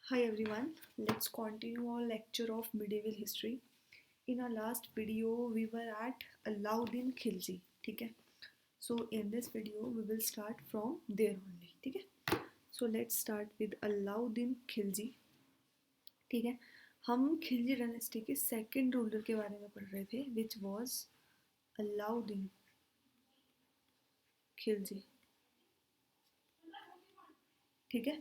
Hi everyone, let's continue our lecture of medieval history. In our last video, we were at Alauddin Khilji. ठीक है? So in this video, we will start from there only. ठीक है? So let's start with Alauddin Khilji. ठीक है? हम Khilji dynasty के second ruler के बारे में पढ़ रहे थे, which was Alauddin खिलजी. ठीक है?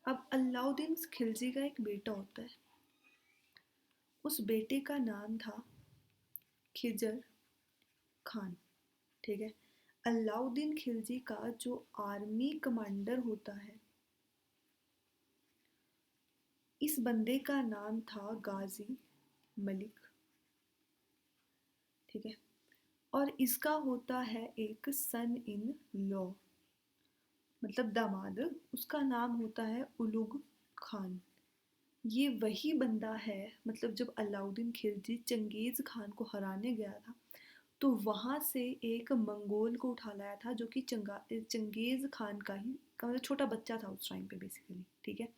अब अलाउद्दीन खिलजी का एक बेटा होता है. उस बेटे का नाम था खिजर खान. ठीक है. अलाउद्दीन खिलजी का जो आर्मी कमांडर होता है, इस बंदे का नाम था गाजी मलिक. ठीक है. और इसका होता है एक सन इन लॉ, मतलब दामाद. उसका नाम होता है उलुग खान. ये वही बंदा है, मतलब जब अलाउद्दीन खिलजी चंगेज खान को हराने गया था, तो वहाँ से एक मंगोल को उठा लाया था, जो कि चंगेज खान का मतलब छोटा बच्चा था उस टाइम पे बेसिकली. ठीक है.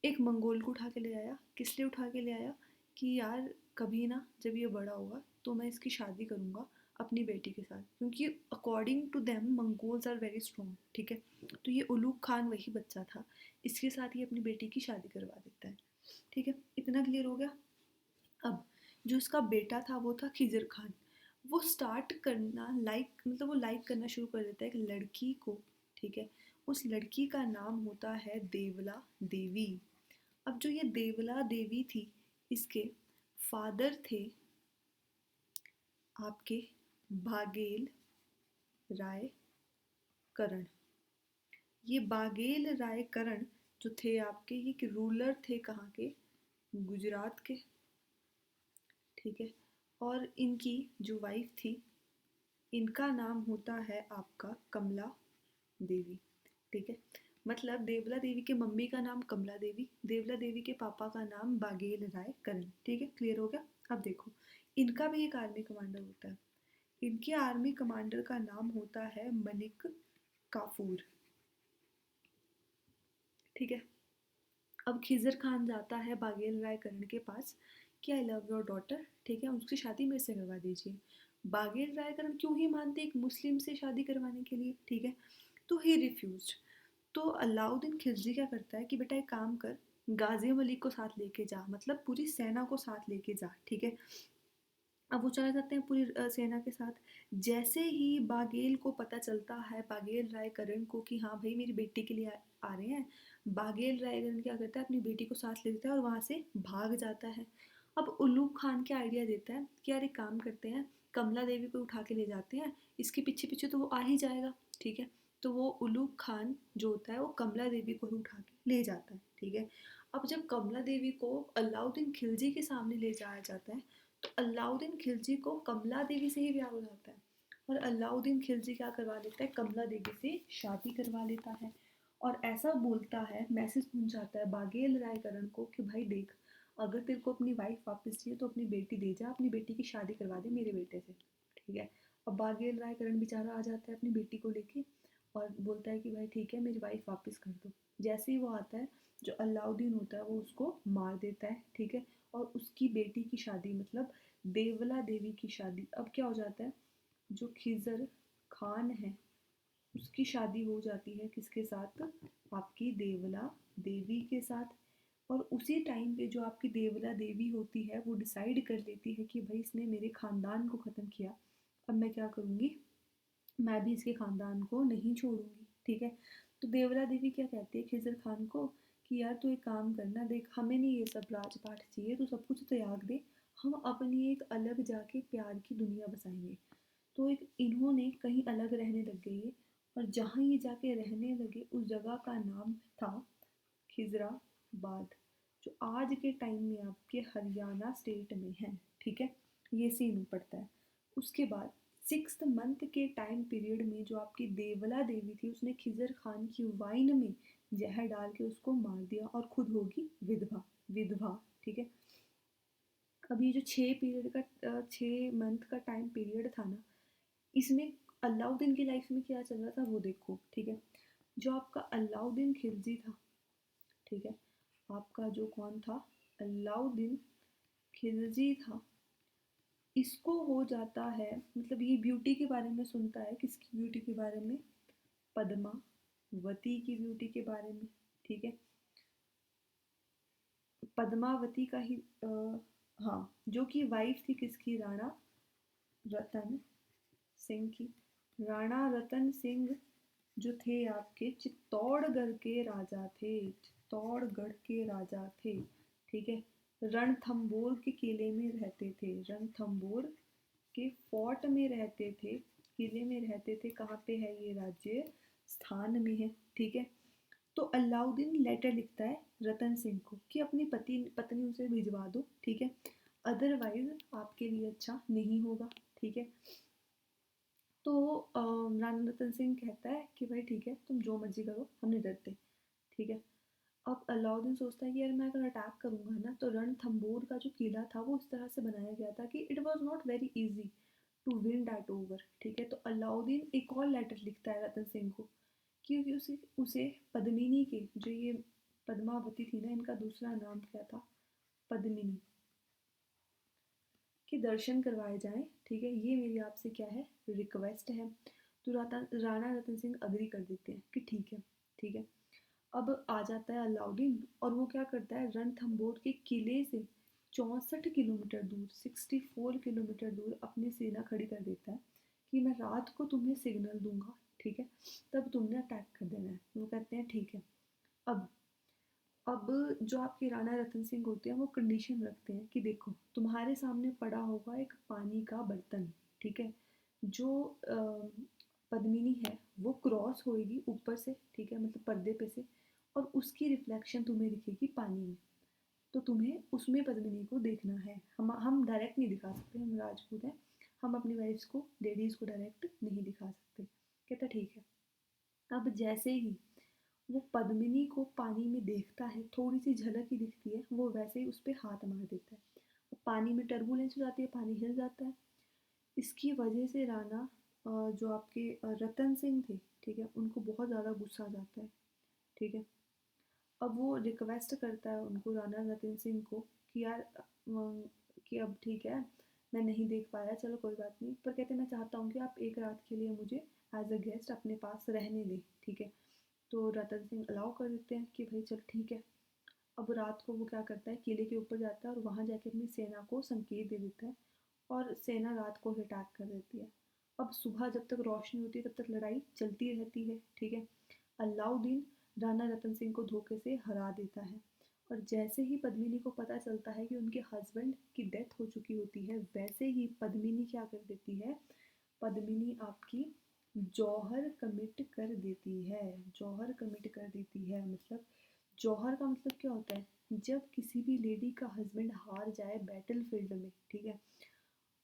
एक मंगोल को उठा के ले आया. किस लिए उठा के ले आया? कि यार कभी ना जब ये बड़ा होगा तो मैं इसकी शादी करूँगा अपनी बेटी के साथ, क्योंकि according to them Mongols are very strong. ठीक है. तो ये उलूग खान वही बच्चा था, इसके साथ ही अपनी बेटी की शादी करवा देता है. ठीक है. इतना क्लियर हो गया. अब जो इसका बेटा था वो था खिजर खान. वो स्टार्ट करना लाइक मतलब वो लाइक करना शुरू कर देता है एक लड़की को. ठीक है. उस लड़की का नाम होता है देवला देवी. अब जो ये देवला देवी थी, इसके फादर थे आपके बागेल राय करण. ये बागेल राय करण जो थे आपके, ये रूलर थे कहाँ के? गुजरात के. ठीक है. और इनकी जो वाइफ थी, इनका नाम होता है आपका कमला देवी. ठीक है. मतलब देवला देवी के मम्मी का नाम कमला देवी, देवला देवी के पापा का नाम बागेल राय करण. ठीक है. क्लियर हो गया. अब देखो, इनका भी एक आर्मी कमांडर होता है. इनके आर्मी कमांडर का नाम होता है मलिक काफूर. ठीक है. अब खिजर खान जाता है बागेल राय करण के पास कि आई लव योर डॉटर. ठीक है. उसकी शादी मेरे से करवा दीजिए. बागेल राय करण क्यों ही मानते एक मुस्लिम से शादी करवाने के लिए. ठीक है. तो ही रिफ्यूज. तो अलाउद्दीन खिलजी क्या करता है कि बेटा एक काम कर, गाजी मलिक को साथ लेके जा, मतलब पूरी सेना को साथ लेके जा. ठीक है. अब वो चले जाते हैं पूरी सेना के साथ. जैसे ही बागेल को पता चलता है, बागेल राय करण को, कि हाँ भाई मेरी बेटी के लिए आ रहे हैं, बागेल राय करण क्या करता है, अपनी बेटी को साथ ले लेता है और वहाँ से भाग जाता है. अब उल्लूक खान क्या आइडिया देता है कि यार एक काम करते हैं, कमला देवी को उठा के ले जाते हैं, इसके पीछे पीछे तो वो आ ही जाएगा. ठीक है. तो वो उल्लूक खान जो होता है वो कमला देवी को ही उठा के ले जाता है. ठीक है. अब जब कमला देवी को अलाउद्दीन खिलजी के सामने ले जाया जाता है, तो अलाउद्दीन खिलजी को कमला देवी से ही प्यार हो जाता है. और अलाउद्दीन खिलजी क्या करवा लेता है, कमला देवी से शादी करवा लेता है. और ऐसा बोलता है, मैसेज पहुंचाता है बागेल राय करण को कि भाई देख, अगर तेरे को अपनी वाइफ वापस चाहिए तो अपनी बेटी दे जा, अपनी बेटी की शादी करवा दे मेरे बेटे से. ठीक है. अब बागेल राय करण बेचारा आ जाता है अपनी बेटी को लेके और बोलता है कि भाई ठीक है मेरी वाइफ वापस कर दो. जैसे ही वो आता है, जो अलाउद्दीन होता है वो उसको मार देता है. ठीक है. और उसकी बेटी की शादी, मतलब देवला देवी की शादी, अब क्या हो जाता है, जो खिजर खान है उसकी शादी हो जाती है किसके साथ? आपकी देवला देवी के साथ. और उसी टाइम पे जो आपकी देवला देवी होती है वो डिसाइड कर लेती है कि भाई इसने मेरे खानदान को ख़त्म किया, अब मैं क्या करूँगी, मैं भी इसके खानदान को नहीं छोड़ूंगी. ठीक है. तो देवला देवी क्या कहती है खिजर खान को कि यार तू एक काम करना, देख हमें नहीं ये सब राजपाट चाहिए, तू सब कुछ त्याग दे, हम अपनी एक अलग जाके प्यार की दुनिया बसाएंगे. तो एक इन्होंने कहीं अलग रहने लग गई है. और जहाँ ये जाके रहने लगे उस जगह का नाम था खिजराबाद, जो आज के टाइम में आपके हरियाणा स्टेट में है. ठीक है. ये सीन पड़ता है. उसके बाद 6th मंथ के टाइम पीरियड में जो आपकी देवला देवी थी, उसने खिजर खान की वाइन में जहर डाल के उसको मार दिया और खुद होगी विधवा. विधवा. ठीक है. अब ये जो 6 मंथ का टाइम पीरियड था ना, इसमें अलाउद्दीन की लाइफ में क्या चल रहा था वो देखो. ठीक है. जो आपका अलाउद्दीन खिलजी था, ठीक है, आपका जो कौन था, अलाउद्दीन खिलजी था, इसको हो जाता है, मतलब ये ब्यूटी के बारे में सुनता है, किसकी ब्यूटी के बारे में, पद्मावती की ब्यूटी के बारे में, ठीक है। पद्मावती का ही हाँ, जो कि वाइफ थी किसकी, राणा रतन सिंह की। राणा रतन सिंह जो थे आपके चित्तौड़गढ़ के राजा थे, चित्तौड़गढ़ के राजा थे, ठीक है। रणथंभौर के किले में रहते थे, रणथंभौर के फोर्ट में रहते थे, किले में रहते थे। कहाँ पे है ये राज्य, स्थान में है, ठीक है। तो अलाउद्दीन लेटर लिखता है रतन सिंह को कि अपनी पत्नी उसे भिजवा दो, ठीक है, अदरवाइज आपके लिए अच्छा नहीं होगा, ठीक है। तो राणा रतन सिंह कहता है कि भाई ठीक है, तुम जो मर्जी करो, हम नहीं डरते, ठीक है। अब अलाउद्दीन सोचता है कि यार मैं अगर अटैक करूंगा ना, तो रणथंभौर का जो किला था वो इस तरह से बनाया गया था कि it was not very easy to win that over, ठीक है। तो अलाउद्दीन एक और लेटर लिखता है रतन सिंह को, क्योंकि उसे उसे पद्मिनी के, जो ये पद्मावती थी ना, इनका दूसरा नाम क्या था, पद्मिनी, के दर्शन करवाए जाएं, ठीक है। ये मेरी आपसे क्या है, रिक्वेस्ट है। तो राणा रतन सिंह अग्री कर देते हैं कि ठीक है, ठीक है। अब आ जाता है अलाउद्दीन, और वो क्या करता है, रणथंभौर के किले से 64 किलोमीटर दूर, 64 किलोमीटर दूर अपनी सेना खड़ी कर देता है कि मैं रात को तुम्हें सिग्नल दूंगा, ठीक है, तब तुमने अटैक कर देना है। वो कहते हैं ठीक है। अब अब जो आपके राणा रतन सिंह होते हैं वो कंडीशन रखते हैं कि देखो, तुम्हारे सामने पड़ा होगा एक पानी का बर्तन, ठीक है, जो पद्मिनी है वो क्रॉस होएगी ऊपर से, ठीक है, मतलब पर्दे पे से, और उसकी रिफ्लेक्शन तुम्हें दिखेगी पानी में। तो तुम्हें उसमें पद्मिनी को देखना है। हम डायरेक्ट नहीं दिखा सकते, हम राजपूत हैं, हम अपनी वाइफ्स को, लेडीज़ को डायरेक्ट नहीं दिखा सकते। कहता ठीक है। अब जैसे ही वो पद्मिनी को पानी में देखता है, थोड़ी सी झलक ही दिखती है, वो वैसे ही उस पर हाथ मार देता है। पानी में टर्बुलेंस हो जाती है, पानी हिल जाता है। इसकी वजह से राणा जो आपके रतन सिंह थे, ठीक है, उनको बहुत ज़्यादा गुस्सा आ जाता है, ठीक है। अब वो रिक्वेस्ट करता है उनको, राणा रतन सिंह को, कि यार कि अब ठीक है, मैं नहीं देख पाया, चलो कोई बात नहीं, पर कहते मैं चाहता हूँ कि आप एक रात के लिए मुझे एज अ गेस्ट अपने पास रहने दें, ठीक है। तो रतन सिंह अलाउ कर देते हैं कि भाई चल ठीक है। अब रात को वो क्या करता है, किले के ऊपर जाता है और वहाँ जाके अपनी सेना को संकेत दे देता है, और सेना रात को ही अटैक कर देती है। अब सुबह जब तक रोशनी होती है तब तक लड़ाई चलती रहती है, ठीक है। अलाउद्दीन राणा रतन सिंह को धोखे से हरा देता है, और जैसे ही पद्मिनी को पता चलता है कि उनके हस्बैंड की डेथ हो चुकी होती है, वैसे ही पद्मिनी क्या कर देती है, पद्मिनी आपकी जौहर कमिट कर देती है, जौहर कमिट कर देती है। मतलब जौहर का मतलब क्या होता है, जब किसी भी लेडी का हस्बैंड हार जाए बैटल फील्ड में, ठीक है,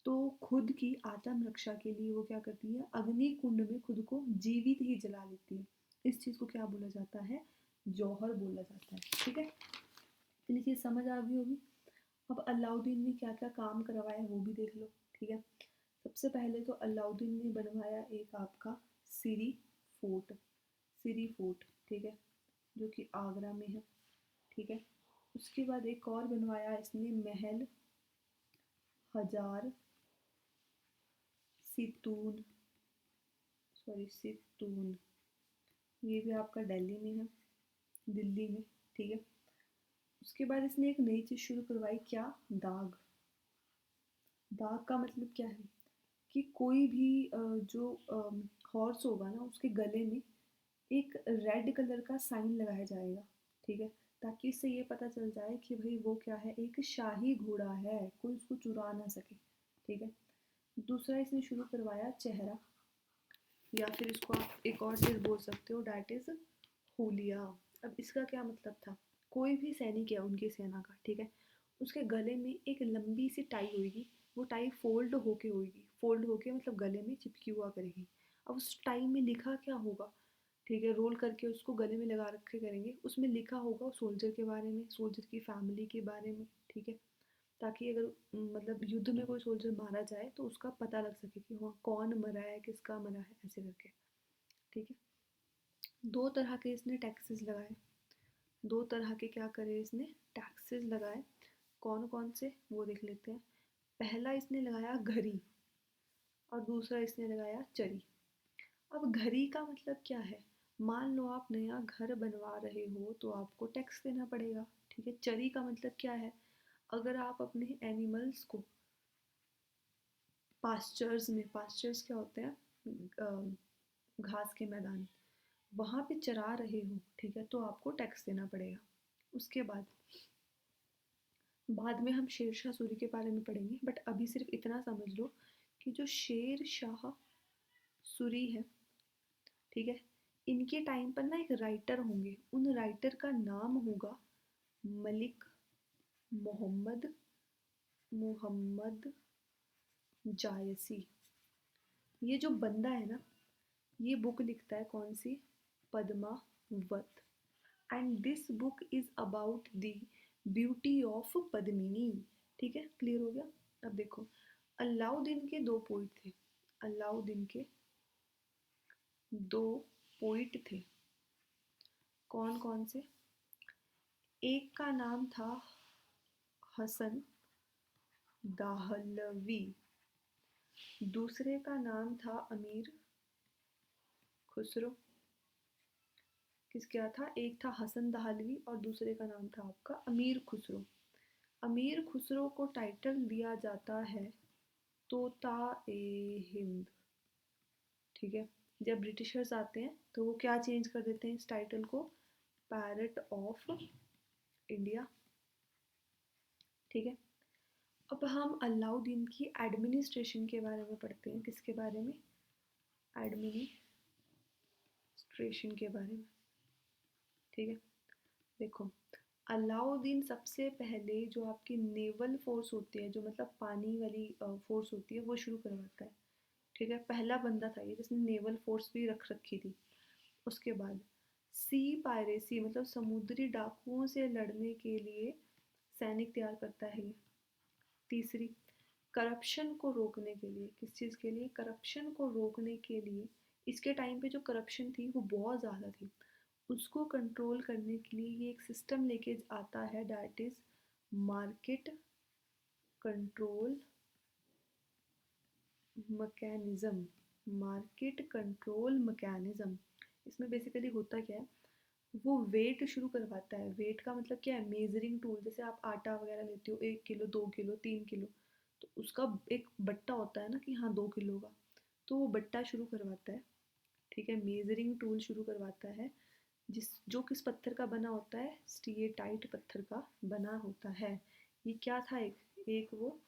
तो खुद की आत्म रक्षा के लिए वो क्या करती है, अग्नि कुंड में खुद को जीवित ही जला लेती है। इस चीज़ को क्या बोला जाता है, जौहर बोला जाता है, ठीक है। इतनी चीज़ समझ आ गई होगी। अब अलाउद्दीन ने क्या क्या काम करवाया वो भी देख लो, ठीक है। सबसे पहले तो अलाउद्दीन ने बनवाया एक आपका सिरी फोर्ट, सिरी फोर्ट, ठीक है, जो कि आगरा में है, ठीक है। उसके बाद एक और बनवाया इसने, महल हजार सितून, सॉरी सितून, ये भी आपका दिल्ली में है, दिल्ली में, ठीक है। उसके बाद इसने एक नई चीज़ शुरू करवाई, क्या, दाग। दाग का मतलब क्या है कि कोई भी जो हॉर्स होगा ना, उसके गले में एक रेड कलर का साइन लगाया जाएगा, ठीक है, ताकि इससे ये पता चल जाए कि भाई वो क्या है, एक शाही घोड़ा है, कोई उसको चुरा ना सके, ठीक है। दूसरा इसने शुरू करवाया चेहरा, या फिर इसको आप एक और चीज़ बोल सकते हो, डैट इज़ हुलिया। अब इसका क्या मतलब था, कोई भी सैनिक है उनकी सेना का, ठीक है, उसके गले में एक लंबी सी टाई होगी, वो टाई फोल्ड होके होगी, फोल्ड होके मतलब गले में चिपकी हुआ करेगी। अब उस टाई में लिखा क्या होगा, ठीक है, रोल करके उसको गले में लगा रखे करेंगे, उसमें लिखा होगा सोल्जर के बारे में, सोल्जर की फैमिली के बारे में, ठीक है, ताकि अगर मतलब युद्ध में कोई सोल्जर मारा जाए तो उसका पता लग सके कि वहाँ कौन मरा है, किसका मरा है, ऐसे करके, ठीक है। दो तरह के इसने टैक्सेस लगाए, दो तरह के क्या करे इसने, टैक्सेस लगाए। कौन कौन से वो देख लेते हैं। पहला इसने लगाया घरी और दूसरा इसने लगाया चरी। अब घरी का मतलब क्या है, मान लो आप नया घर बनवा रहे हो तो आपको टैक्स देना पड़ेगा। ठीक है, चरी का मतलब क्या है, अगर आप अपने एनिमल्स को पास्चर्स में, पास्चर्स क्या होते हैं, घास के मैदान, वहाँ पे चरा रहे हो, ठीक है, तो आपको टैक्स देना पड़ेगा। उसके बाद में हम शेर शाह सूरी के बारे में पढ़ेंगे, बट अभी सिर्फ इतना समझ लो कि जो शेर शाह सूरी है, ठीक है, इनके टाइम पर ना एक राइटर होंगे, उन राइटर का नाम होगा मलिक मोहम्मद मोहम्मद जायसी। ये जो बंदा है ना, ये बुक लिखता है कौन सी, Padmavat. And this book is about the beauty of Padmini. ठीक है, क्लियर हो गया। अब देखो, अलाउद्दीन के दो पोइट थे, अलाउद्दीन के दो पोइट थे, कौन कौन से, एक का नाम था हसन दाहलवी, दूसरे का नाम था अमीर खुसरो। किस क्या था, एक था हसन दहलवी और दूसरे का नाम था आपका अमीर खुसरो। अमीर खुसरो को टाइटल दिया जाता है तोता ए हिंद। ठीक है, जब ब्रिटिशर्स आते हैं तो वो क्या चेंज कर देते हैं इस टाइटल को, पैरट ऑफ इंडिया। ठीक है, अब हम अलाउद्दीन की एडमिनिस्ट्रेशन के बारे में पढ़ते हैं, किसके बारे में, एडमिनिस्ट्रेशन के बारे में। ठीक है, देखो, अलाउद्दीन सबसे पहले जो आपकी नेवल फोर्स होती है, जो मतलब पानी वाली फोर्स होती है, वो शुरू करवाता है। ठीक है, पहला बंदा था ये जिसने नेवल फोर्स भी रख रखी थी। उसके बाद सी पायरेसी मतलब समुद्री डाकुओं से लड़ने के लिए सैनिक तैयार करता है ये। तीसरी, करप्शन को रोकने के लिए, किस चीज़ के लिए, करप्शन को रोकने के लिए, इसके टाइम पे जो करप्शन थी वो बहुत ज़्यादा थी, उसको कंट्रोल करने के लिए ये एक सिस्टम लेके आता है, that is market control mechanism. Market control mechanism, इसमें बेसिकली होता क्या है, वो वेट शुरू करवाता है। वेट का मतलब क्या है, मेजरिंग टूल, जैसे आप आटा वगैरह लेते हो 1 किलो 2 किलो 3 किलो, तो उसका एक बट्टा होता है ना कि हाँ 2 किलो का, तो वो बट्टा शुरू करवाता है। ठीक है, मेजरिंग टूल शुरू करवाता है, जिस जो किस पत्थर का बना होता है, स्टीएटाइट पत्थर का बना होता है। ये क्या था, एक वो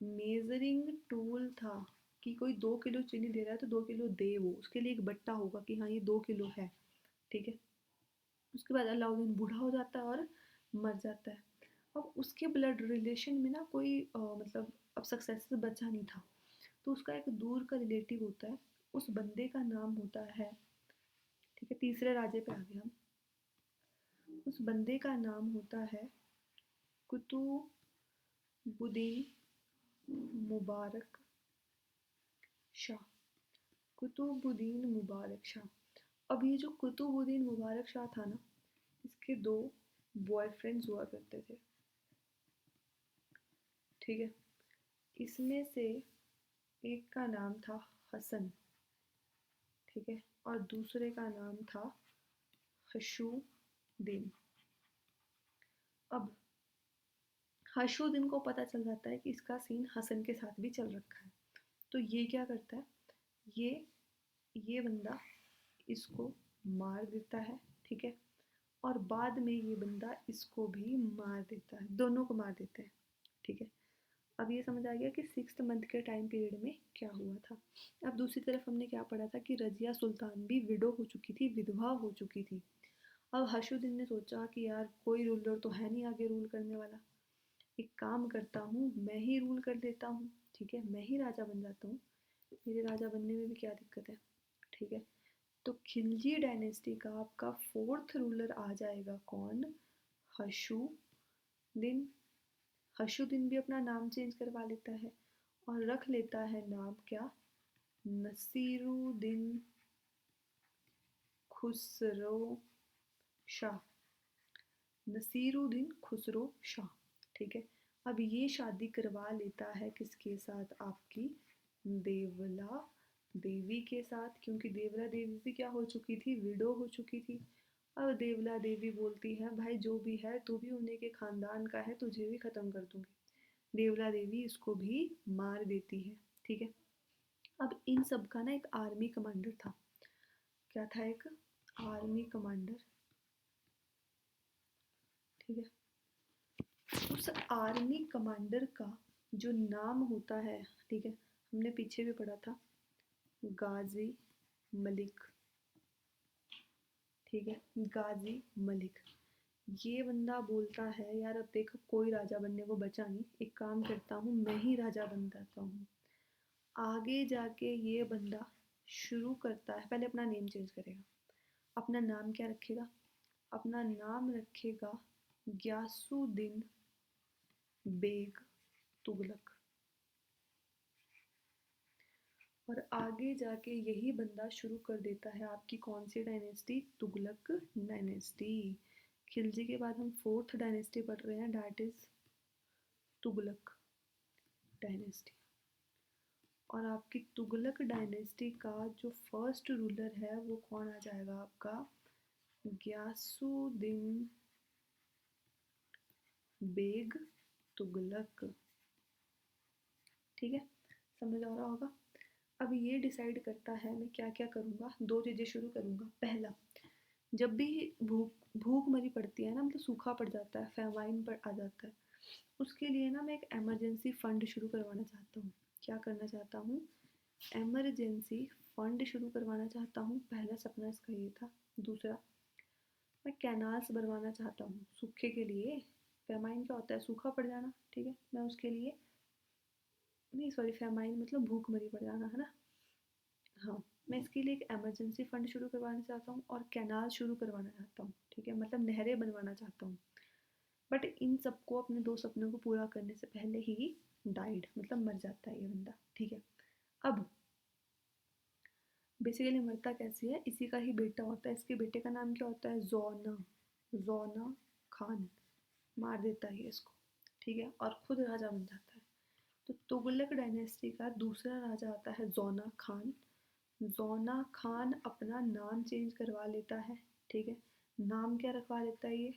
मेजरिंग टूल था कि कोई 2 किलो चीनी दे रहा है तो 2 किलो दे, वो उसके लिए एक बट्टा होगा कि हाँ ये 2 किलो है। ठीक है, उसके बाद अलाउद्दीन बूढ़ा हो जाता है और मर जाता है। अब उसके ब्लड रिलेशन में ना कोई मतलब अब सक्सेसर बचा नहीं था, तो उसका एक दूर का रिलेटिव होता है, उस बंदे का नाम होता है, ठीक है, तीसरे राजे पे आ गए हम, उस बंदे का नाम होता है कुतुबुद्दीन मुबारक शाह। कुतुबुद्दीन मुबारक शाह। अब ये जो कुतुबुद्दीन मुबारक शाह था ना, इसके दो बॉयफ्रेंड्स हुआ करते थे। ठीक है, इसमें से एक का नाम था हसन, ठीक है, और दूसरे का नाम था हशुद्दीन। अब हशुद्दीन को पता चल जाता है कि इसका सीन हसन के साथ भी चल रखा है, तो ये क्या करता है, ये ये बंदा इसको मार देता है। ठीक है, और बाद में ये बंदा इसको भी मार देता है, दोनों को मार देते हैं। ठीक है, अब ये समझ आ गया कि 6th मंथ के टाइम पीरियड में क्या हुआ था। अब दूसरी तरफ हमने क्या पढ़ा था कि रजिया सुल्तान भी विडो हो चुकी थी, विधवा हो चुकी थी। अब हशुद्दीन ने सोचा कि यार कोई रूलर तो है नहीं आगे रूल करने वाला, एक काम करता हूँ मैं ही रूल कर लेता हूँ। ठीक है, मैं ही राजा बन जाता हूँ, मेरे राजा बनने में भी क्या दिक्कत है। ठीक है, तो खिलजी डायनेस्टी का आपका 4th रूलर आ जाएगा कौन, हशुद्दीन। हशुद्दीन भी अपना नाम चेंज करवा लेता है और रख लेता है नाम क्या, नसीरुद्दीन खुसरो शाह। नसीरुद्दीन खुसरो शाह, ठीक है। अब ये शादी करवा लेता है किसके साथ, आपकी देवला देवी के साथ, क्योंकि देवला देवी भी क्या हो चुकी थी, विडो हो चुकी थी। अब देवला देवी बोलती है भाई जो भी है तू भी उन्हीं के खानदान का है, तुझे भी खत्म कर दूंगी। देवला देवी इसको भी मार देती है, ठीक है। अब इन सब का ना एक आर्मी कमांडर था, क्या था, एक आर्मी कमांडर, ठीक है। उस आर्मी कमांडर का जो नाम होता है, ठीक है, हमने पीछे भी पढ़ा था, गाजी मलिक, ठीक है, गाजी मलिक। ये बंदा बोलता है यार अब देखो कोई राजा बनने को बचा नहीं, एक काम करता हूँ मैं ही राजा बन जाता हूँ। आगे जाके ये बंदा शुरू करता है, पहले अपना नेम चेंज करेगा। अपना नाम क्या रखेगा, अपना नाम रखेगा ग्यासुद्दीन बेग तुगलक। और आगे जाके यही बंदा शुरू कर देता है आपकी कौन सी डायनेस्टी, तुगलक डायनेस्टी। खिलजी के बाद हम फोर्थ डायनेस्टी पढ़ रहे हैं, डैट इज तुगलक डायनेस्टी। और आपकी तुगलक डायनेस्टी का जो फर्स्ट रूलर है वो कौन आ जाएगा, आपका ग्यासुद्दीन बेग तुगलक, ठीक है। समझ आ रहा होगा। अब ये डिसाइड करता है मैं क्या क्या करूँगा, दो चीज़ें शुरू करूँगा। पहला, जब भी भूख भूख मरी पड़ती है ना, मतलब सूखा पड़ जाता है, फेमाइन पर आ जाता है, उसके लिए ना मैं एक इमरजेंसी फंड शुरू करवाना चाहता हूँ। क्या करना चाहता हूँ, इमरजेंसी फंड शुरू करवाना चाहता हूँ। पहला सपना इसका ये था। दूसरा, मैं कैनाल्स बनवाना चाहता हूँ सूखे के लिए। फेमाइन क्या होता है, सूखा पड़ जाना, ठीक है। मैं उसके लिए, नहीं सॉरी, फेमाइन मतलब भूख मरी पड़ जाना, है ना। हाँ, मैं इसके लिए एक इमरजेंसी फंड शुरू करवाना चाहता हूँ और कैनाल शुरू करवाना चाहता हूँ, ठीक है, मतलब नहरें बनवाना चाहता हूँ। बट इन सबको, अपने दो सपनों को पूरा करने से पहले ही डाइड, मतलब मर जाता है ये बंदा, ठीक है। अब बेसिकली मरता कैसे है, इसी का ही बेटा होता है, इसके बेटे का नाम क्या होता है, जोना, जोना खान। मार देता है इसको, ठीक है, और खुद राजा बन जाता है। तो तुगलक डायनेस्टी का दूसरा राजा आता है जोना खान। जोना खान अपना नाम चेंज करवा लेता है, ठीक है। नाम क्या रखवा लेता है ये,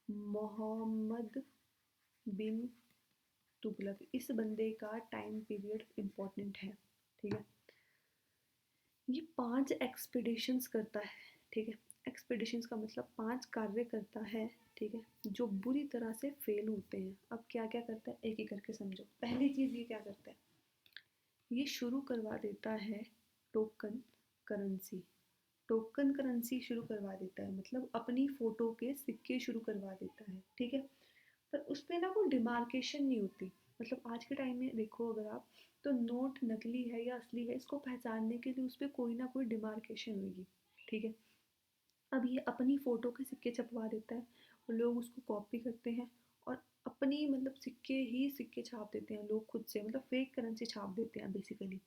मोहम्मद बिन तुगलक। इस बंदे का टाइम पीरियड इम्पोर्टेंट है, ठीक है। ये 5 एक्सपीडिशंस करता है, ठीक है। एक्सपीडिशंस का मतलब 5 कार्य करता है, ठीक है, जो बुरी तरह से फेल होते हैं। अब क्या क्या करता है एक एक करके समझो। पहली चीज़ ये क्या करता है, ये शुरू करवा देता है टोकन करेंसी। टोकन करेंसी शुरू करवा देता है, मतलब अपनी फ़ोटो के सिक्के शुरू करवा देता है, ठीक है। पर उस पर ना कोई डिमार्केशन नहीं होती। मतलब आज के टाइम में देखो अगर आप, तो नोट नकली है या असली है, इसको पहचानने के लिए उस पर कोई ना कोई डिमार्केशन होगी, ठीक है। अब ये अपनी फ़ोटो के सिक्के छपवा देता है और लोग उसको कॉपी करते हैं और अपनी मतलब सिक्के ही सिक्के छाप देते हैं लोग खुद से, मतलब फेक करेंसी छाप देते हैं बेसिकली।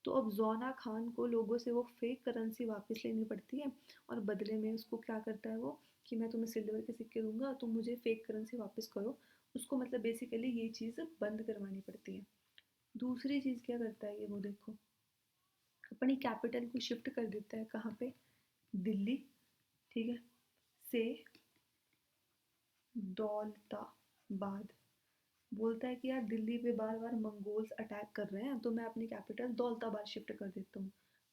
तो अब जोना खान को लोगों से वो फेक करेंसी वापस लेनी पड़ती है और बदले में उसको क्या करता है वो, कि मैं तुम्हें सिल्वर के सिक्के दूंगा, तुम मुझे फेक करेंसी वापस करो। उसको मतलब बेसिकली ये चीज़ बंद करवानी पड़ती है। दूसरी चीज़ क्या करता है ये, वो देखो, अपनी कैपिटल को शिफ्ट कर देता है, कहाँ पे, दिल्ली, ठीक है, से दौलताबाद। बोलता है कि यार दिल्ली पे बार बार मंगोल्स अटैक कर रहे हैं तो मैं अपनी कैपिटल दौलताबाद शिफ्ट कर देता हूँ।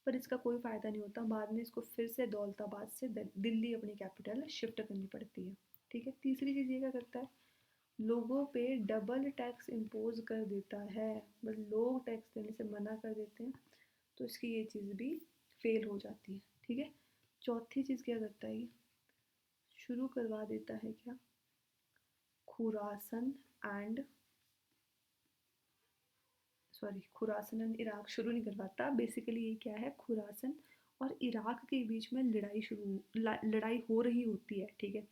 पर इसका कोई फ़ायदा नहीं होता, बाद में इसको फिर से दौलताबाद से दिल्ली अपनी कैपिटल शिफ्ट करनी पड़ती है, ठीक है। तीसरी चीज़ ये क्या करता है, लोगों पे डबल टैक्स इम्पोज कर देता है, बट लोग टैक्स देने से मना कर देते हैं, तो इसकी ये चीज़ भी फेल हो जाती है, ठीक है। चौथी चीज़ क्या करता है ये, शुरू करवा देता है क्या, Khurasan and, sorry, Khurasan and Iraq शुरू नहीं करवाता। बेसिकली ये क्या है, खुरासन और इराक के बीच में लड़ाई हो रही होती है, ठीक है।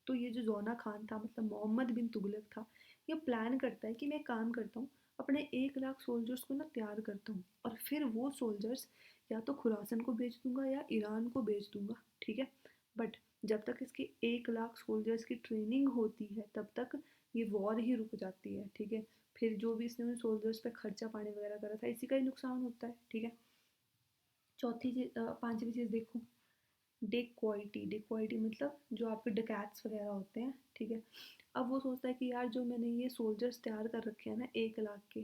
तो ये जो जोना खान था, मतलब मोहम्मद बिन तुगलक था, ये प्लान करता है कि मैं काम करता हूँ, अपने 1 लाख सोल्जर्स को ना तैयार करता हूँ और फिर वो सोल्जर्स या तो खुरासन को भेज दूंगा या ईरान को भेज दूंगा, ठीक है। बट जब तक इसके 1 लाख सोल्जर्स की ट्रेनिंग होती है तब तक ये वॉर ही रुक जाती है, ठीक है। फिर जो भी इसने उन सोल्जर्स पे खर्चा पानी वगैरह करा था इसी का ही नुकसान होता है, ठीक है। चौथी चीज, पांचवी चीज देखो, डेक्वाइटी। डेक्वाइटी मतलब जो आपके डकैट्स वगैरह होते हैं, ठीक है। अब वो सोचता है कि यार जो मैंने ये सोल्जर्स तैयार कर रखे हैं ना 1 लाख के,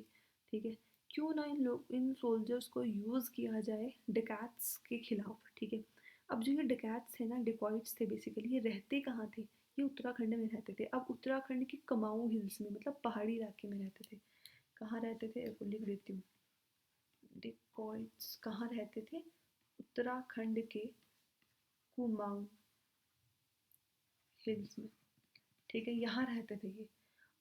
ठीक है, क्यों ना इन सोल्जर्स को यूज़ किया जाए डकैट्स के खिलाफ, ठीक है। अब जो ये डकैट्स थे ना, डिकॉइट्स थे बेसिकली, ये रहते कहाँ थे? ये उत्तराखंड में रहते थे। अब उत्तराखंड की कुमाऊं हिल्स में, मतलब पहाड़ी इलाके में रहते थे। कहाँ रहते थे, लिख देती हूँ। डिकॉइट्स कहाँ रहते थे? उत्तराखंड के कुमाऊं हिल्स में, ठीक है, यहाँ रहते थे ये।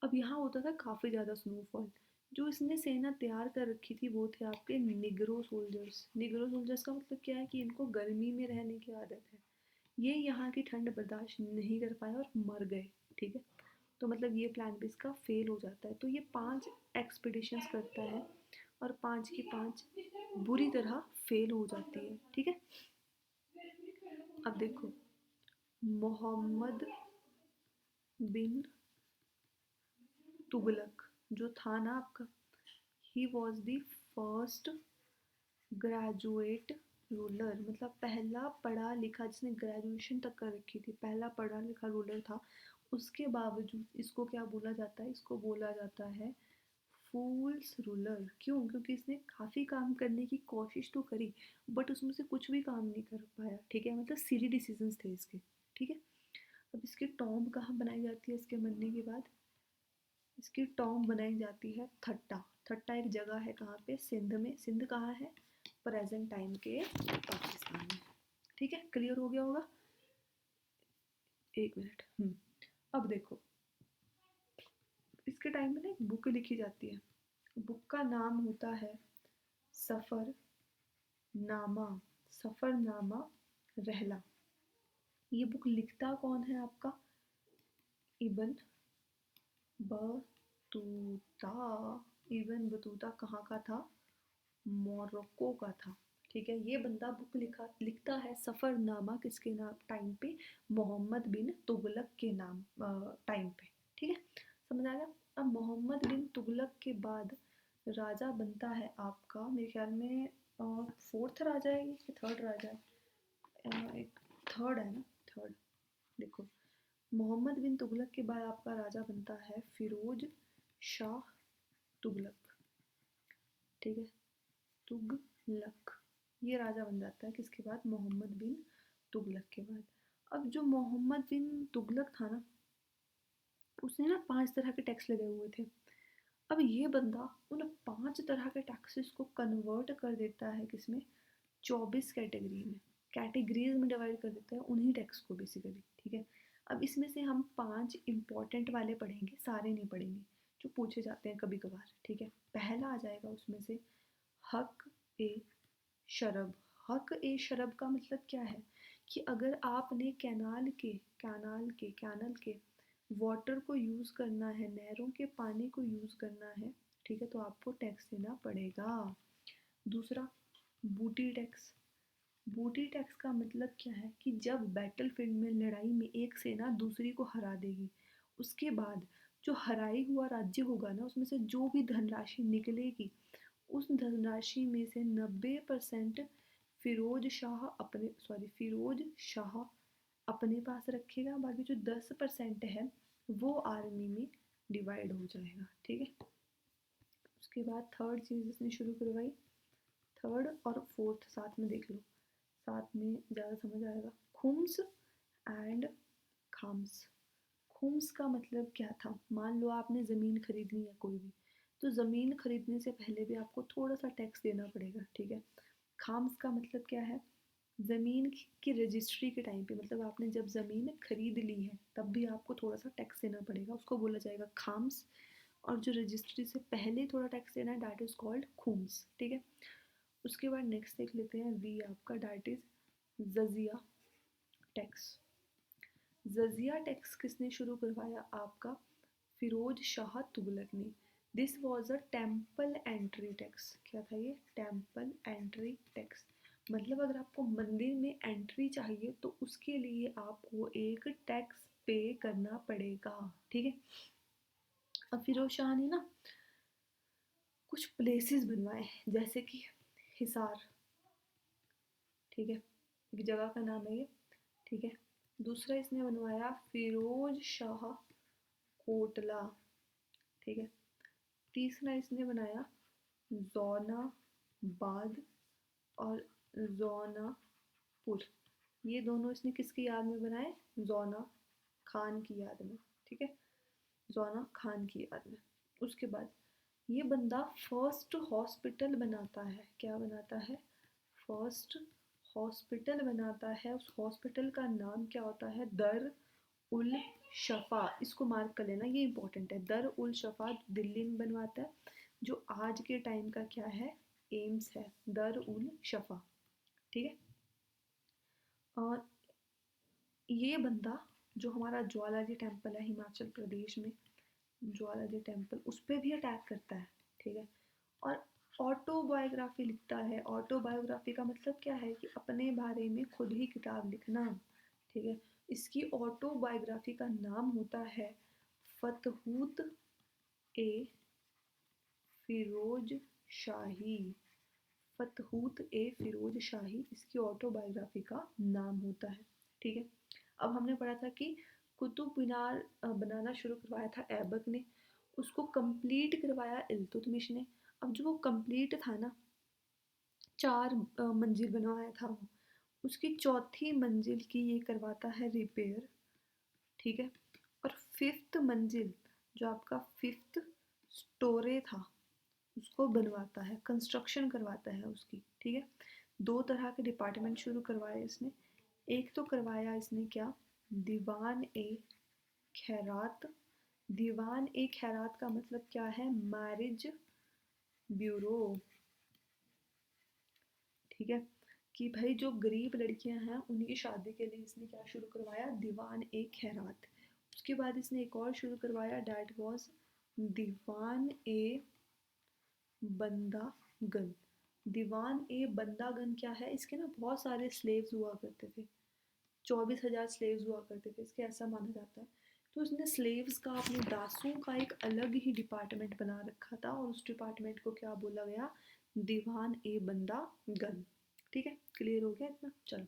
अब यहाँ होता था काफ़ी ज़्यादा स्नोफॉल। जो इसने सेना तैयार कर रखी थी वो थे आपके निग्रो सोल्जर्स। निग्रो सोल्जर्स का मतलब क्या है कि इनको गर्मी में रहने की आदत है। ये यहाँ की ठंड बर्दाश्त नहीं कर पाए और मर गए, ठीक है। तो मतलब ये प्लान भी इसका फेल हो जाता है। तो ये 5 एक्सपीडिशंस करता है और 5 की 5 बुरी तरह फेल हो जाती है, ठीक है। अब देखो, मोहम्मद बिन तुगलक जो था ना आपका, he was the first graduate ruler, मतलब पहला पढ़ा लिखा जिसने ग्रेजुएशन तक कर रखी थी, पहला पढ़ा लिखा रूलर था। उसके बावजूद इसको क्या बोला जाता है? इसको बोला जाता है फूल्स रूलर। क्यों? क्योंकि इसने काफ़ी काम करने की कोशिश तो करी बट उसमें से कुछ भी काम नहीं कर पाया, ठीक है। मतलब सिली डिसीजंस थे इसके, ठीक है। अब इसकी टॉम्ब कहाँ बनाई जाती है इसके मरने के बाद? इसकी टॉम्ब बनाई जाती है थट्टा। थट्टा एक जगह है कहाँ पे? सिंध में। सिंध कहाँ है? प्रेजेंट टाइम के पाकिस्तान में, ठीक है। क्लियर हो गया होगा? एक मिनट। अब देखो, इसके टाइम में ना एक बुक लिखी जाती है। बुक का नाम होता है सफ़र नामा। सफ़र नामा रहला। ये बुक लिखता कौन है आपका? Ibn Battuta. इबन बतूता कहाँ का था? मोरक्को का था, ठीक है। ये बंदा बुक लिखता है सफ़रनामा किसके नाम टाइम पे? मोहम्मद बिन तुगलक के नाम टाइम पे, ठीक है। समझ आ गया? अब मोहम्मद बिन तुगलक के बाद राजा बनता है आपका, मेरे ख्याल में फोर्थ राजा है कि थर्ड राजा है? एक थर्ड है ना, थर्ड। देखो, मोहम्मद बिन तुगलक के बाद आपका राजा बनता है फिरोज शाह तुगलक, ठीक है। तुगलक, ये राजा बन जाता है किसके बाद? मोहम्मद बिन तुगलक के बाद। अब जो मोहम्मद बिन तुगलक था ना, उसने ना 5 तरह के टैक्स लगे हुए थे। अब ये बंदा उन 5 तरह के टैक्सेस को कन्वर्ट कर देता है किसमें? 24 कैटेगरी में, कैटेगरीज में डिवाइड कर देता है उन्हीं टैक्स को बेसिकली, ठीक है। अब इसमें से हम 5 इंपॉर्टेंट वाले पढ़ेंगे, सारे नहीं पढ़ेंगे, जो पूछे जाते हैं कभी कभार, ठीक है। पहला आ जाएगा उसमें से हक ए शरब। हक ए शरब का मतलब क्या है? कि अगर आपने कैनाल के वाटर को यूज़ करना है, नहरों के पानी को यूज़ करना है, ठीक है, तो आपको टैक्स देना पड़ेगा। दूसरा, बूटी टैक्स। बूटी टैक्स का मतलब क्या है? कि जब बैटलफील्ड में लड़ाई में एक सेना दूसरी को हरा देगी, उसके बाद जो हराई हुआ राज्य होगा ना, उसमें से जो भी धनराशि निकलेगी, उस धनराशि में से 90% फिरोज शाह अपने पास रखेगा। बाकी जो 10% है वो आर्मी में डिवाइड हो जाएगा, ठीक है। उसके बाद थर्ड चीज़ इसने शुरू करवाई। थर्ड और फोर्थ साथ में देख लो, साथ में ज़्यादा समझ आएगा। खुम्स एंड खाम्स। खुम्स का मतलब क्या था? मान लो आपने ज़मीन खरीदनी है कोई भी, तो ज़मीन खरीदने से पहले भी आपको थोड़ा सा टैक्स देना पड़ेगा, ठीक है। खाम्स का मतलब क्या है? ज़मीन की रजिस्ट्री के टाइम पे, मतलब आपने जब ज़मीन खरीद ली है तब भी आपको थोड़ा सा टैक्स देना पड़ेगा, उसको बोला जाएगा खाम्स। और जो रजिस्ट्री से पहले थोड़ा टैक्स देना है, डैट इज़ कॉल्ड खुम्स, ठीक है। उसके बाद नेक्स्ट देख लेते हैं वी आपका, डैट इज़ जजिया टैक्स। जजिया टैक्स किसने शुरू करवाया आपका? फिरोज शाह तुगलक ने। This was a temple entry tax. क्या था ये? Temple entry tax. मतलब अगर आपको मंदिर में एंट्री चाहिए तो उसके लिए आपको एक टैक्स पे करना पड़ेगा, ठीक है। अब फिरोज शाह ने ना कुछ प्लेसेस बनवाए, जैसे कि हिसार, ठीक है, एक जगह का नाम है ये, ठीक है। दूसरा इसने बनवाया फिरोज शाह कोटला, ठीक है। तीसरा इसने बनाया जौनाबाद और जौनापुर। ये दोनों इसने किसकी याद में बनाए? जौना खान की याद में, ठीक है, जौना खान की याद में। उसके बाद ये बंदा फर्स्ट हॉस्पिटल बनाता है। क्या बनाता है? फर्स्ट हॉस्पिटल बनाता है। उस हॉस्पिटल का नाम क्या होता है? दर उल शफा। इसको मार्क कर लेना, ये इंपॉर्टेंट है। दर उल शफा दिल्ली में बनवाता है, जो आज के टाइम का क्या है? एम्स है, दर उल शफा, ठीक है। और ये बंदा जो हमारा ज्वाला जी टेम्पल है हिमाचल प्रदेश में, ज्वाला जी टेम्पल, उस पर भी अटैक करता है, ठीक है। और ऑटोबायोग्राफी लिखता है। ऑटोबायोग्राफी का मतलब क्या है? कि अपने बारे में खुद ही किताब लिखना, ठीक है। इसकी ऑटोबायोग्राफी का नाम होता है फतहूत ए फिरोज शाही। फतहूत ए फिरोज शाही इसकी ऑटोबायोग्राफी का नाम होता है, ठीक है। अब हमने पढ़ा था कि कुतुब मीनार बनाना शुरू करवाया था ऐबक ने, उसको कंप्लीट करवाया इल्तुतमिश ने। अब जो वो कंप्लीट था ना, 4 मंजिल बनवाया था वो, उसकी चौथी मंजिल की ये करवाता है रिपेयर, ठीक है। और 5th मंजिल, जो आपका 5th स्टोरे था, उसको बनवाता है, कंस्ट्रक्शन करवाता है उसकी, ठीक है। 2 तरह के डिपार्टमेंट शुरू करवाए इसने। एक तो करवाया इसने क्या? दीवान ए खैरात। दीवान ए खैरात का मतलब क्या है? मैरिज ब्यूरो, ठीक है। कि भाई जो गरीब लड़कियां हैं उनकी शादी के लिए इसने क्या शुरू करवाया? दीवान ए खैरात। उसके बाद इसने एक और शुरू करवाया, डैट वॉज दीवान ए बंदागन। दीवान ए बंदागन क्या है? इसके ना बहुत सारे स्लेव्स हुआ करते थे, 24,000 स्लेव्स हुआ करते थे इसके, ऐसा माना जाता है। तो उसने स्लेव्स का, अपने दासों का एक अलग ही डिपार्टमेंट बना रखा था, और उस डिपार्टमेंट को क्या बोला गया? दीवान ए बंदा गन, ठीक है। क्लियर हो गया इतना? चलो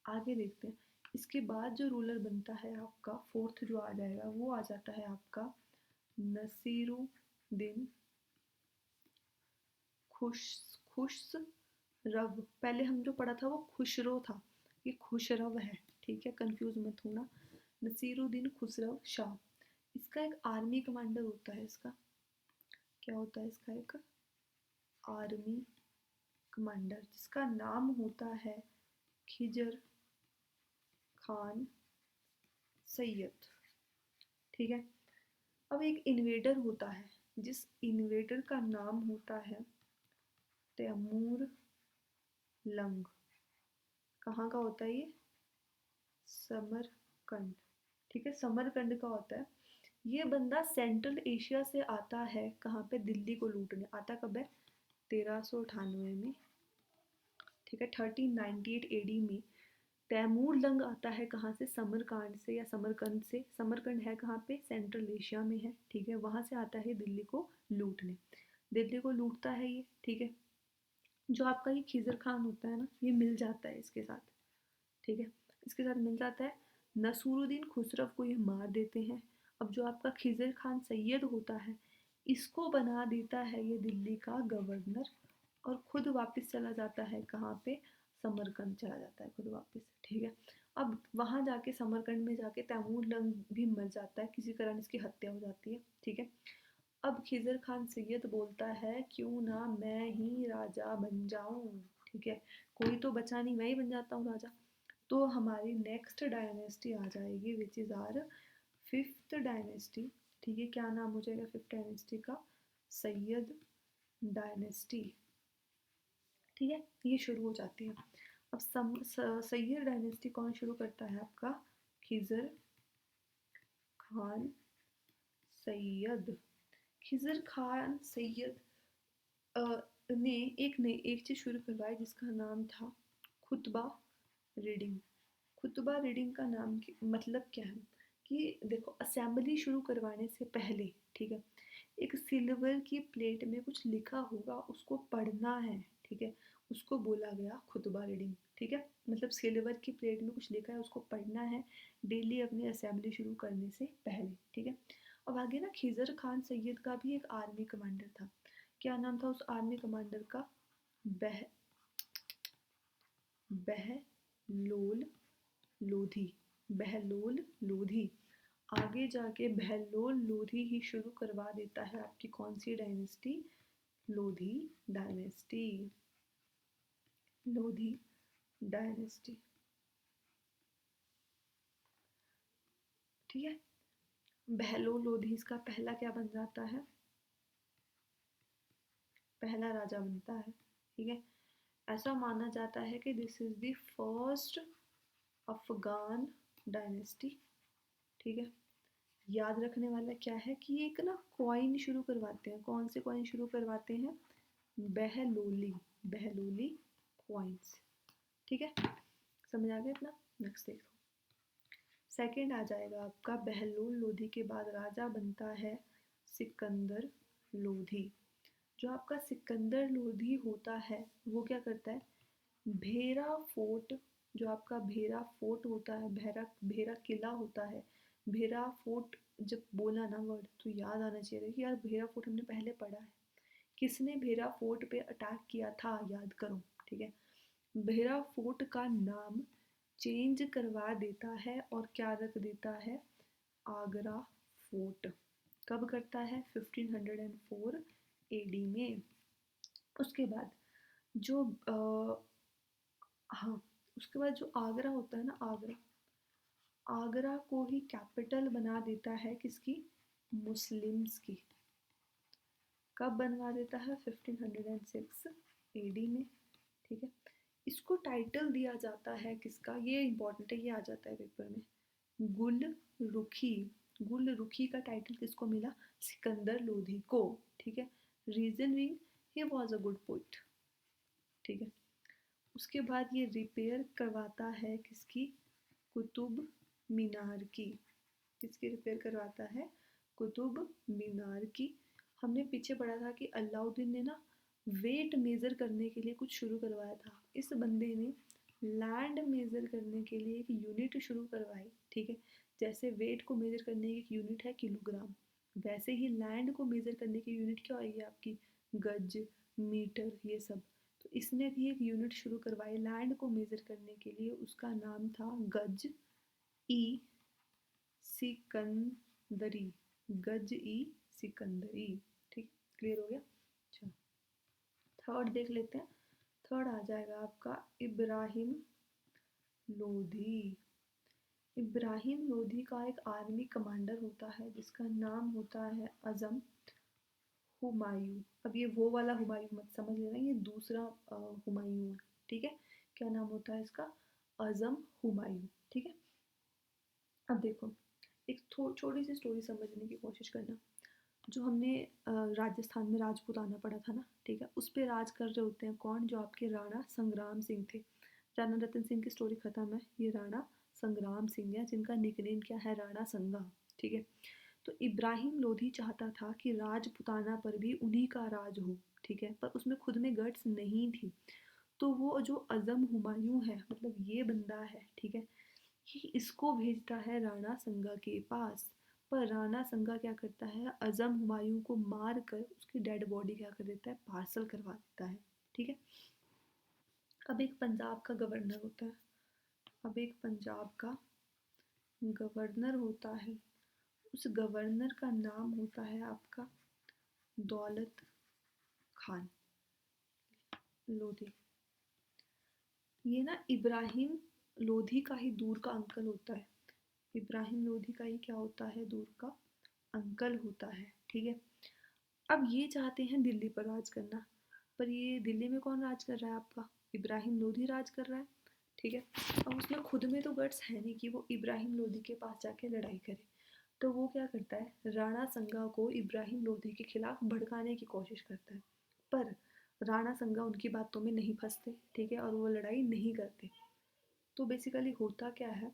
आगे देखते हैं। इसके बाद जो रूलर बनता है आपका, फोर्थ जो आ जाएगा, वो आ जाता है आपका नसीरुद्दीन खुश खुशरव। पहले हम जो पढ़ा था वो खुशरो था, ये खुशरव है, ठीक है, कंफ्यूज मत होना। नसीरुद्दीन खुसरव शाह, इसका एक आर्मी कमांडर होता है। इसका क्या होता है? इसका एक आर्मी कमांडर, जिसका नाम होता है खिजर खान सैयद, ठीक है। अब एक इन्वेडर होता है, जिस इन्वेडर का नाम होता है तैमूर लंग। कहाँ का होता है ये? समरकंद, ठीक है, समरकंद का होता है। ये बंदा सेंट्रल एशिया से आता है, कहाँ पे? दिल्ली को लूटने आता। कब है? 1398 में, ठीक है, 1398 एडी में। तैमूर लंग आता है कहाँ से? समरकांड से या समरकंद से। समरकंद है कहाँ पे? सेंट्रल एशिया में है, ठीक है। वहाँ से आता है दिल्ली को लूटने, दिल्ली को लूटता है ये, ठीक है। जो आपका ये खिजर खान होता है ना, ये मिल जाता है इसके साथ, ठीक है, इसके साथ मिल जाता है। नसूरुद्दीन खुसरव को ये मार देते हैं। अब जो आपका खिजर खान सैयद होता है, इसको बना देता है ये दिल्ली का गवर्नर, और खुद वापस चला जाता है कहाँ पे? समरकंद चला जाता है खुद वापस, ठीक है। अब वहाँ जाके समरकंद में जाके तैमूर लंग भी मर जाता है, किसी कारण इसकी हत्या हो जाती है, ठीक है। अब खिजर खान सैयद बोलता है क्यों ना मैं ही राजा बन जाऊं, ठीक है, कोई तो बचा नहीं, मैं ही बन जाता हूँ राजा। तो हमारी नेक्स्ट डायनेस्टी आ जाएगी, which is are 5th dynasty, ठीक है। क्या नाम हो जाएगा 5th डायनेस्टी का? सैयद डायनेस्टी, ठीक है, ये शुरू हो जाती है। अब सैयद डायनेस्टी कौन शुरू करता है? आपका खिजर खान सैयद। खिजर खान सैयद ने एक चीज़ शुरू करवाई जिसका नाम था खुतबा रीडिंग। खुतबा रीडिंग का नाम मतलब क्या है कि देखो, असेंबली शुरू करवाने से पहले, ठीक है, एक सिल्वर की प्लेट में कुछ लिखा होगा, उसको पढ़ना है, ठीक है, उसको बोला गया खुतबा रीडिंग, ठीक है। मतलब सिल्वर की प्लेट में कुछ लिखा है, उसको पढ़ना है डेली अपनी असेंबली शुरू करने से पहले, ठीक है। अब आगे ना, खिजर खान सैयद का भी एक आर्मी कमांडर था। क्या नाम था उस आर्मी कमांडर का? बह बहलोल लोधी। बहलोल लोधी। आगे जाके बहलोल लोधी ही शुरू करवा देता है आपकी कौन सी dynasty? Lodhi dynasty. Lodhi dynasty, ठीक है। बहलोल लोधी इसका पहला क्या बन जाता है? पहला राजा बनता है, ठीक है। ऐसा माना जाता है कि this is the first Afghan dynasty, ठीक है। याद रखने वाला क्या है कि एक ना कॉइन शुरू करवाते हैं। कौन से कॉइन शुरू करवाते हैं? बहलोली। बहलोली कॉइन्स, ठीक है। समझ आ गया इतना? नेक्स्ट देखो, सेकंड आ जाएगा आपका, बहलोल लोधी के बाद राजा बनता है सिकंदर लोधी। जो आपका सिकंदर लोधी होता है वो क्या करता है? भेरा फोर्ट, जो आपका भेरा फोर्ट होता है, भेरा भेरा किला होता है। भेरा फोर्ट जब बोला ना वर्ड तो याद आना चाहिए कि यार भेरा फोर्ट हमने पहले पढ़ा है। किसने भेरा फोर्ट पे अटैक किया था, याद करो, ठीक है। भेरा फोर्ट का नाम चेंज करवा देता है और क्या रख देता है? आगरा फोर्ट। कब करता है? 1504 एडी में। उसके बाद जो हाँ, उसके बाद जो आगरा होता है ना, आगरा, आगरा को ही कैपिटल बना देता है किसकी? मुस्लिम्स की। कब बनवा देता है? 1506 एडी में, ठीक है। इसको टाइटल दिया जाता है किसका? ये इंपॉर्टेंट है, ये आ जाता है पेपर में। गुल रुखी। गुल रुखी का टाइटल किसको मिला? सिकंदर लोधी को, ठीक है। Reason being he was a good poet, ठीक है। उसके बाद ये रिपेयर करवाता है किसकी? कुतुब मीनार की। किसकी रिपेयर करवाता है? कुतुब मीनार की। हमने पीछे पढ़ा था कि अलाउद्दीन ने ना वेट मेजर करने के लिए कुछ शुरू करवाया था। इस बंदे ने लैंड मेजर करने के लिए एक यूनिट शुरू करवाई, ठीक है। जैसे वेट को मेजर करने की एक यूनिट है किलोग्राम, वैसे ही लैंड को मेजर करने की यूनिट क्या आएगी आपकी? गज, मीटर, ये सब। तो इसने भी एक यूनिट शुरू करवाई लैंड को मेजर करने के लिए, उसका नाम था गज ई सिकंदरी। गज ई सिकंदरी, ठीक। क्लियर हो गया? अच्छा, थर्ड देख लेते हैं। थर्ड आ जाएगा आपका इब्राहिम लोधी। इब्राहिम लोधी का एक आर्मी कमांडर होता है जिसका नाम होता है अजम हुमायूं। अब ये वो वाला हुमायूं मत समझ लेना, ये दूसरा हुमायूं है, ठीक है। क्या नाम होता है इसका? अजम हुमायूं, ठीक है। अब देखो, एक छोटी सी स्टोरी समझने की कोशिश करना। जो हमने राजस्थान में राजपूताना पढ़ा था ना, ठीक है, उस पे राज कर रहे होते हैं कौन? जो आपके राणा संग्राम सिंह थे। राणा रतन सिंह की स्टोरी खत्म है, ये राणा संग्राम सिंह है जिनका निकनेम क्या है? राणा संगा, ठीक है। तो इब्राहिम लोधी चाहता था कि राजपुताना पर भी उन्हीं का राज हो, ठीक है, पर उसमें खुद में गट्स नहीं थी। तो वो जो अजम हुमायूं है, मतलब ये बंदा है, ठीक है, ये इसको भेजता है राणा संगा के पास। पर राणा संगा क्या करता है? अजम हुमायूं को मार कर उसकी डेड बॉडी क्या कर देता है? पार्सल करवा देता है, ठीक है। अब एक पंजाब का गवर्नर होता है। अब एक पंजाब का गवर्नर होता है। उस गवर्नर का नाम होता है आपका दौलत खान लोधी। ये ना इब्राहिम लोधी का ही दूर का अंकल होता है। इब्राहिम लोधी का ही क्या होता है? दूर का अंकल होता है, ठीक है। अब ये चाहते हैं दिल्ली पर राज करना, पर ये दिल्ली में कौन राज कर रहा है आपका? इब्राहिम लोधी राज कर रहा है, ठीक है। अब उसमें खुद में तो गट्स है नहीं कि वो इब्राहिम लोधी के पास जाके लड़ाई करे। तो वो क्या करता है? राणा संगा को इब्राहिम लोधी के खिलाफ भड़काने की कोशिश करता है। पर राणा संगा उनकी बातों में नहीं फंसते, ठीक है, और वो लड़ाई नहीं करते। तो बेसिकली होता क्या है,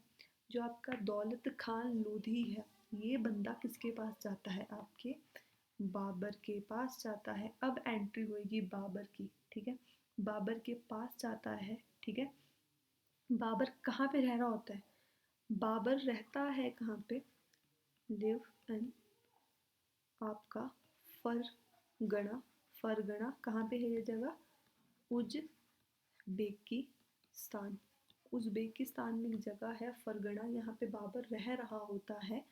जो आपका दौलत खान लोधी है, ये बंदा किसके पास जाता है, आपके बाबर के पास जाता है। अब एंट्री होगी बाबर की, ठीक है, बाबर के पास जाता है, ठीक है। बाबर कहाँ पे रह रहा होता है, बाबर रहता है कहाँ पे, लिव इन आपका फरगना, फरगना कहाँ पे है ये जगह, उज्बेकिस्तान, उज्बेकिस्तान में एक जगह है फरगना, यहाँ पे बाबर रह रहा होता है।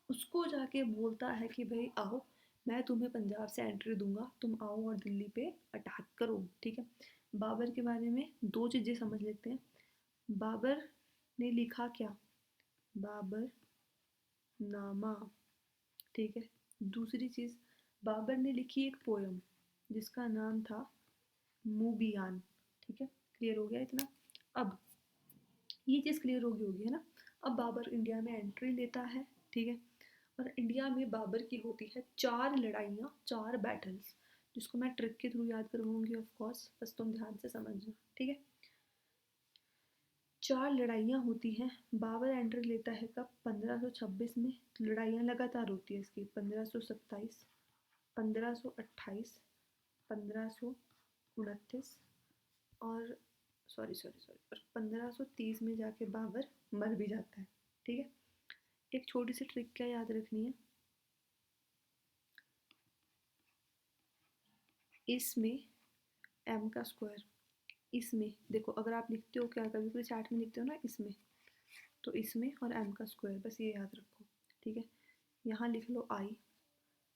उसको जाके बोलता है कि भाई आओ, मैं तुम्हें पंजाब से एंट्री दूंगा, तुम आओ और दिल्ली पे अटैक करो, ठीक है। बाबर के बारे में दो चीज़ें समझ लेते हैं। बाबर ने लिखा क्या, बाबर नामा, ठीक है। दूसरी चीज़, बाबर ने लिखी एक पोयम जिसका नाम था मूबियान, ठीक है। क्लियर हो गया इतना। अब ये चीज़ क्लियर होगी है ना। अब बाबर इंडिया में एंट्री लेता है, ठीक है, और इंडिया में बाबर की होती है 4 लड़ाइयाँ, 4 बैटल्स, जिसको मैं ट्रिक के थ्रू याद करवाऊंगी ऑफ कोर्स, बस तुम ध्यान से समझना, ठीक है। 4 लड़ाइयाँ होती हैं। बाबर एंट्री लेता है कब, 1526 में। लड़ाइयाँ लगातार होती है इसकी, 1527, 1528, 1529 और और 1530 में जाके बाबर मर भी जाता है, ठीक है। एक छोटी सी ट्रिक क्या याद रखनी है, इसमें एम का स्क्वायर, इसमें देखो अगर आप लिखते हो क्या, कभी कभी चैट में लिखते हो ना इसमें, तो इसमें और एम का स्क्वायर, बस ये याद रखो, ठीक है। यहाँ लिख लो आई,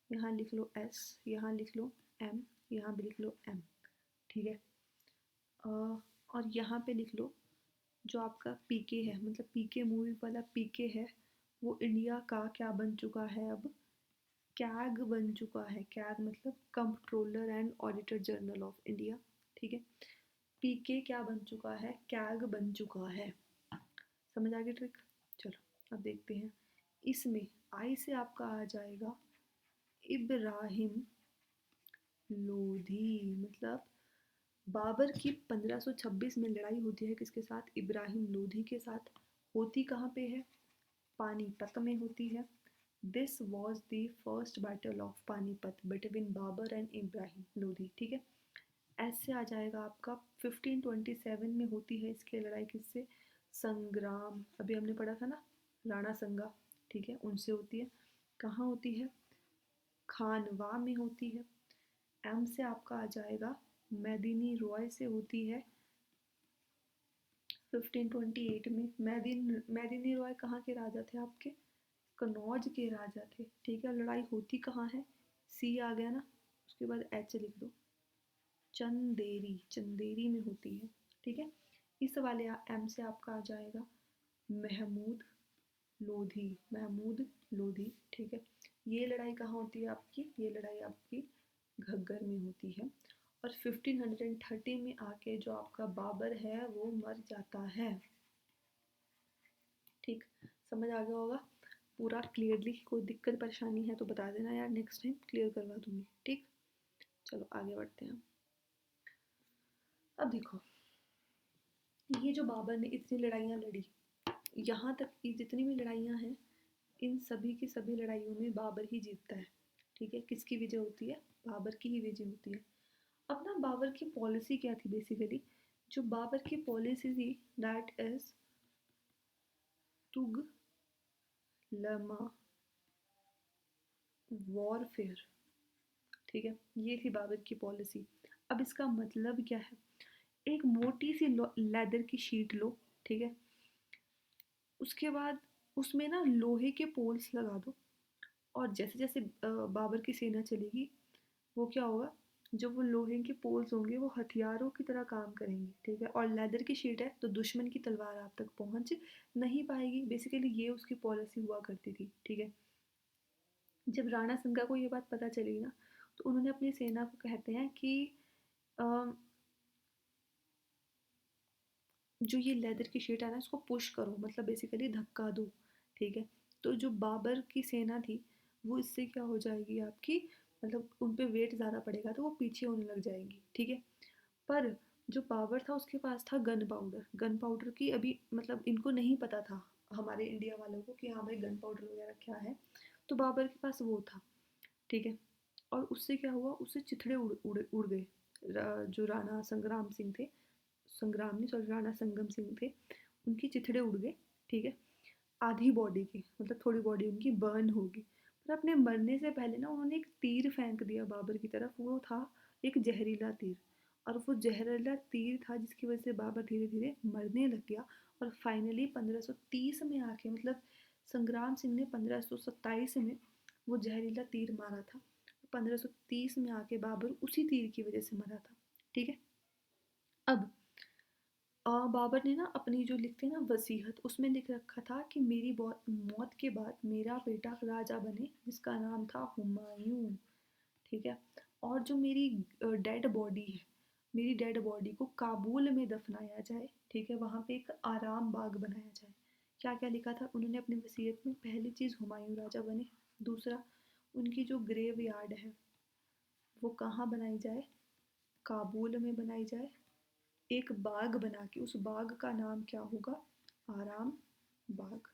यहाँ लिख लो एस, यहाँ लिख लो एम, यहाँ भी लिख लो एम, ठीक है। और यहाँ पे लिख लो जो आपका पीके है, मतलब पीके मूवी वाला पीके है, वो इंडिया का क्या बन चुका है अब, कैग बन चुका है। कैग मतलब controller and auditor general of India, ठीक है। पीके क्या बन चुका है, कैग बन चुका है। समझ आ गई ट्रिक। चलो अब देखते हैं, इसमें आई से आपका आ जाएगा इब्राहिम लोधी, मतलब बाबर की 1526 में लड़ाई होती है किसके साथ, इब्राहिम लोधी के साथ। होती कहाँ पे है, पानीपत में होती है। This was the first battle of Panipat between Babur and Ibrahim Lodhi, ठीक है। ऐसे आ जाएगा आपका 1527 में होती है इसकी लड़ाई किससे, संग्राम, अभी हमने पढ़ा था ना, राणा संगा, ठीक है, उनसे होती है। कहाँ होती है, खानवा में होती है। एम से आपका आ जाएगा मेदिनी रॉय से होती है 1528 में। मेदिनी रॉय कहाँ के राजा थे आपके, कनौज के राजा थे, ठीक है। लड़ाई होती कहाँ है, सी आ गया ना, उसके बाद एच लिख दो, चंदेरी, चंदेरी में होती है, ठीक है। इस वाले एम से आपका आ जाएगा महमूद लोधी, महमूद लोधी, ठीक है। ये लड़ाई कहाँ होती है आपकी, ये लड़ाई आपकी घग्गर में होती है। और 1530 में आके जो आपका बाबर है वो मर जाता है, ठीक। समझ आ गया होगा पूरा क्लियरली, कोई दिक्कत परेशानी है तो बता देना यार, नेक्स्ट टाइम क्लियर करवा दूंगी, ठीक। चलो आगे बढ़ते हैं। अब देखो, ये जो बाबर ने इतनी लड़ाइयाँ लड़ी, यहाँ तक कि जितनी भी लड़ाइयाँ हैं, इन सभी की सभी लड़ाइयों में बाबर ही जीतता है, ठीक है। किसकी विजय होती है, बाबर की ही विजय होती है। अब ना बाबर की पॉलिसी क्या थी बेसिकली, जो बाबर की पॉलिसी थी दैट इज तुग लमा वॉरफेयर, ठीक है, ये थी बाबर की पॉलिसी। अब इसका मतलब क्या है, एक मोटी सी लेदर की शीट लो, ठीक है, उसके बाद उसमें ना लोहे के पोल्स लगा दो, और जैसे जैसे बाबर की सेना चलेगी, वो क्या होगा, जो वो लोहे के पोल्स होंगे वो हथियारों की तरह काम करेंगे, ठीक है। और लेदर की शीट है तो दुश्मन की तलवार आप तक पहुंच नहीं पाएगी, बेसिकली ये उसकी पॉलिसी हुआ करती थी, ठीक है। जब राणा संगा को ये बात पता चली ना, तो उन्होंने अपनी सेना को कहते हैं कि अम, जो ये लेदर की शीट है ना, इसको पुश करो, मतलब बेसिकली धक्का दो, ठीक है। तो जो बाबर की सेना थी, वो इससे क्या हो जाएगी आपकी, मतलब उन पे वेट ज़्यादा पड़ेगा तो वो पीछे होने लग जाएंगी, ठीक है। पर जो बाबर था उसके पास था गन पाउडर की अभी मतलब इनको नहीं पता था हमारे इंडिया वालों को कि हाँ भाई गन पाउडर वगैरह क्या है। तो बाबर के पास वो था, ठीक है। और उससे क्या हुआ, उससे चिथड़े उड़ उड़ उड़ गए। जो राणा संग्राम सिंह थे, संग्राम नहीं सॉरी राणा संगम सिंह थे, उनकी चिथड़े उड़ गए, ठीक है। आधी बॉडी की मतलब थोड़ी बॉडी उनकी बर्न होगी। पर अपने मरने से पहले ना उन्होंने एक तीर फेंक दिया बाबर की तरफ, वो था एक जहरीला तीर। और वो जहरीला तीर था जिसकी वजह से बाबर धीरे धीरे मरने लग गया। और फाइनली 1530 में आके मतलब संग्राम सिंह ने 1527 में वो जहरीला तीर मारा था। 1530 में आके बाबर उसी तीर की वजह से मरा था, ठीक है। अब बाबर ने ना अपनी जो लिखते हैं ना वसीयत, उसमें लिख रखा था कि मेरी मौत के बाद मेरा बेटा राजा बने जिसका नाम था हुमायूं, ठीक है। और जो मेरी डेड बॉडी है, मेरी डेड बॉडी को काबुल में दफनाया जाए, ठीक है। वहाँ पे एक आराम बाग बनाया जाए। क्या क्या लिखा था उन्होंने अपनी वसीयत में? पहली चीज़ हुमायूं राजा बने। दूसरा, उनकी जो ग्रेव यार्ड है वो कहाँ बनाई जाए? काबुल में बनाई जाए। एक बाग बना के उस बाग का नाम क्या होगा? आराम बाग।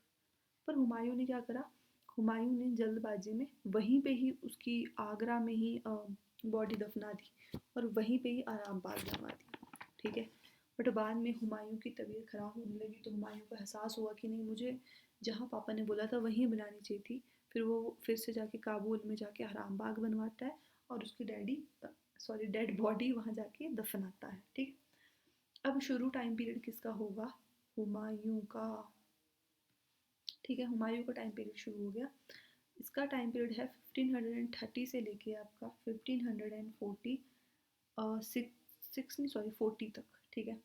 पर हुमायूं ने क्या करा? हुमायूं ने जल्दबाजी में वहीं पे ही उसकी आगरा में ही बॉडी दफना दी और वहीं पे ही आराम बाग बनवा दिया, ठीक है। बट बाद में हुमायूं की तबीयत खराब होने लगी तो हुमायूं को एहसास हुआ कि नहीं, मुझे जहाँ पापा ने बोला था वहीं बनानी चाहिए थी। फिर वो फिर से जाके काबुल में जाके आराम बाग बनवाता है और उसकी डेड बॉडी वहाँ जाके दफनाता है, ठीक। अब शुरू टाइम पीरियड किसका होगा? हुमायूं का, ठीक है। हुमायूं का टाइम पीरियड शुरू हो गया। इसका टाइम पीरियड है 1530 से लेके आपका 1540 सिक्स नहीं सॉरी 40 तक, ठीक है।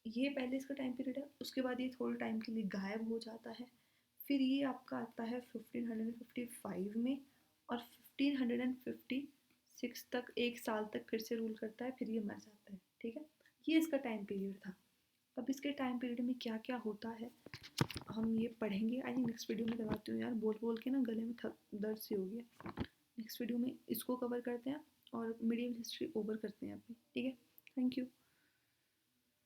ये पहले इसका टाइम पीरियड है, उसके बाद ये थोड़े टाइम के लिए गायब हो जाता है। फिर ये आपका आता है 1555 में और 1556 तक, एक साल तक फिर से रूल करता है, फिर ये मर जाता है, ठीक है। ये इसका टाइम पीरियड था। अब इसके टाइम पीरियड में क्या क्या होता है हम ये पढ़ेंगे। आई थिंक नेक्स्ट वीडियो में करवाती हूँ यार, बोल बोल के ना गले में दर्द सी हो गया। नेक्स्ट वीडियो में इसको कवर करते हैं और मीडियल हिस्ट्री ओवर करते हैं अपनी, ठीक है। Thank you.